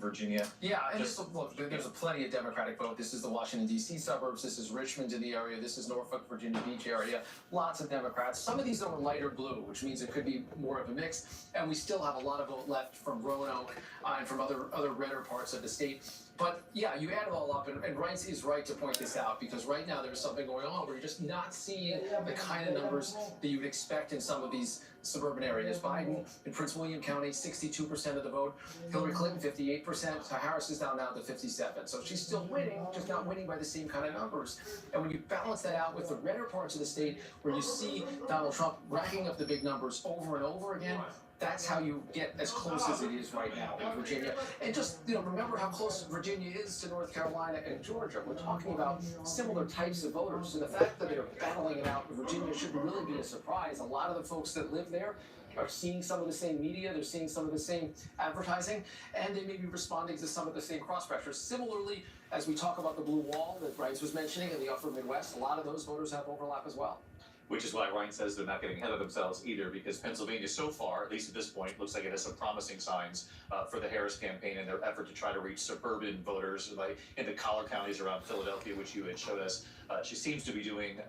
Virginia? Yeah, and look, there's a plenty of Democratic vote. This is the Washington, D.C. suburbs. This is Richmond in the area. This is Norfolk, Virginia Beach area. Lots of Democrats. Some of these are lighter blue, which means it could be more of a mix. And we still have a lot of vote left from Roanoke and from other redder parts of the state. But yeah, you add it all up, and Reince is right to point this out, because right now there's something going on where you're just not seeing the kind of numbers that you would expect in some of these suburban areas. Biden in Prince William County, 62% of the vote. Hillary Clinton, 58%. Harris is down now to 57%. So she's still winning, just not winning by the same kind of numbers. And when you balance that out with the redder parts of the state, where you see Donald Trump racking up the big numbers over and over again, that's how you get as close as it is right now in Virginia. And just, remember how close Virginia is to North Carolina and Georgia. We're talking about similar types of voters. So the fact that they're battling it out in Virginia shouldn't really be a surprise. A lot of the folks that live there are seeing some of the same media, they're seeing some of the same advertising, and they may be responding to some of the same cross pressures. Similarly, as we talk about the blue wall that Reince was mentioning in the upper Midwest, a lot of those voters have overlap as well. Which is why Ryan says they're not getting ahead of themselves either, because Pennsylvania so far, at least at this point, looks like it has some promising signs for the Harris campaign and their effort to try to reach suburban voters, like in the collar counties around Philadelphia, which you had showed us. She seems to be doing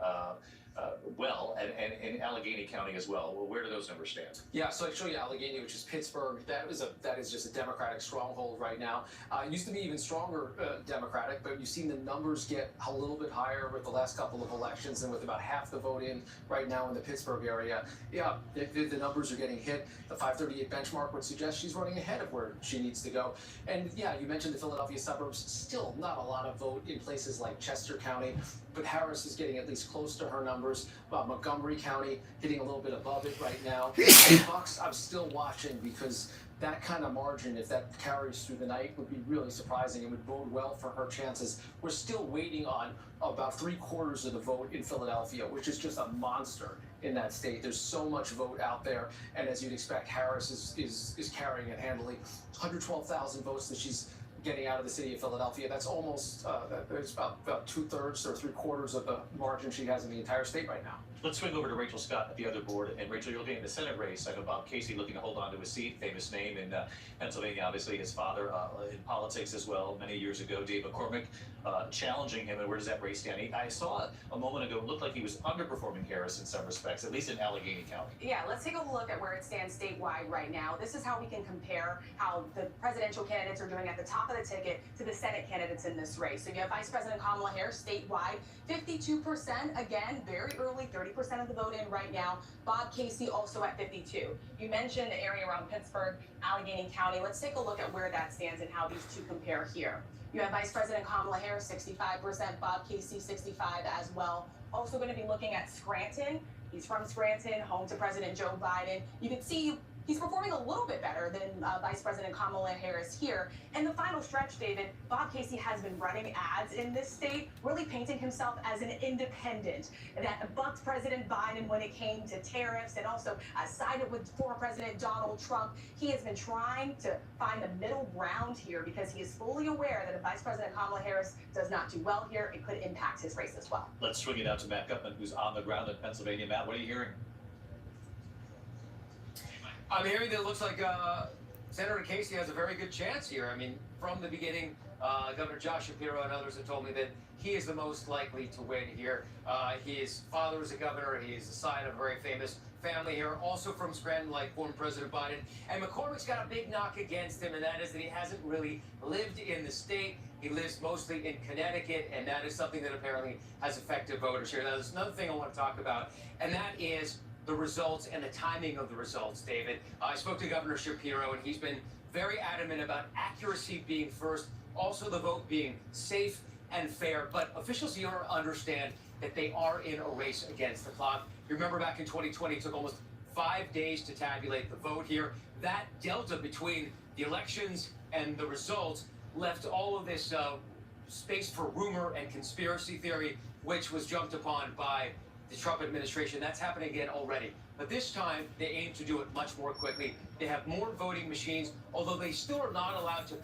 well, and in Allegheny County as well. Well, where do those numbers stand? Yeah, so I show you Allegheny, which is Pittsburgh. That is just a Democratic stronghold right now. It used to be even stronger Democratic, but you've seen the numbers get a little bit higher with the last couple of elections, and with about half the vote in right now in the Pittsburgh area. Yeah, the numbers are getting hit. The 538 benchmark would suggest she's running ahead of where she needs to go. And yeah, you mentioned the Philadelphia suburbs. Still not a lot of vote in places like Chester County, but Harris is getting at least close to her numbers. Montgomery County hitting a little bit above it right now. Bucks, I'm still watching, because that kind of margin, if that carries through the night, would be really surprising. It would bode well for her chances. We're still waiting on about 3/4 of the vote in Philadelphia, which is just a monster in that state. There's so much vote out there, and as you'd expect, Harris is carrying it handily. 112,000 votes that she's getting out of the city of Philadelphia. That's almost there's about 2/3 or 3/4 of the margin she has in the entire state right now. Let's swing over to Rachel Scott at the other board. And Rachel, you're looking at the Senate race. I know Bob Casey looking to hold on to his seat, famous name in Pennsylvania, obviously his father in politics as well, many years ago. Dave McCormick challenging him, and where does that race stand? I saw a moment ago, it looked like he was underperforming Harris in some respects, at least in Allegheny County. Yeah, let's take a look at where it stands statewide right now. This is how we can compare how the presidential candidates are doing at the top of the ticket to the Senate candidates in this race. So you have Vice President Kamala Harris statewide, 52%, again, very early, 30% of the vote in right now. Bob Casey also at 52%. You mentioned the area around Pittsburgh, Allegheny County. Let's take a look at where that stands and how these two compare here. You have Vice President Kamala Harris, 65%, Bob Casey, 65% as well. Also going to be looking at Scranton. He's from Scranton, home to President Joe Biden. You can see he's performing a little bit better than Vice President Kamala Harris here. And the final stretch, David, Bob Casey has been running ads in this state, really painting himself as an independent that bucked President Biden when it came to tariffs, and also sided with former President Donald Trump. He has been trying to find the middle ground here, because he is fully aware that if Vice President Kamala Harris does not do well here, it could impact his race as well. Let's swing it out to Matt Gutman, who's on the ground in Pennsylvania. Matt, what are you hearing? I'm hearing that it looks like Senator Casey has a very good chance here. I mean, from the beginning, Governor Josh Shapiro and others have told me that he is the most likely to win here. His father was a governor. He is the side of a very famous family here, also from Scranton, like former President Biden. And McCormick's got a big knock against him, and that is that he hasn't really lived in the state. He lives mostly in Connecticut, and that is something that apparently has affected voters here. Now, there's another thing I want to talk about, and that is the results and the timing of the results, David. I spoke to Governor Shapiro, and he's been very adamant about accuracy being first, also the vote being safe and fair. But officials here understand that they are in a race against the clock. You remember back in 2020, it took almost 5 days to tabulate the vote here. That delta between the elections and the results left all of this space for rumor and conspiracy theory, which was jumped upon by the Trump administration. That's happening again already. But this time, they aim to do it much more quickly. They have more voting machines, although they still are not allowed to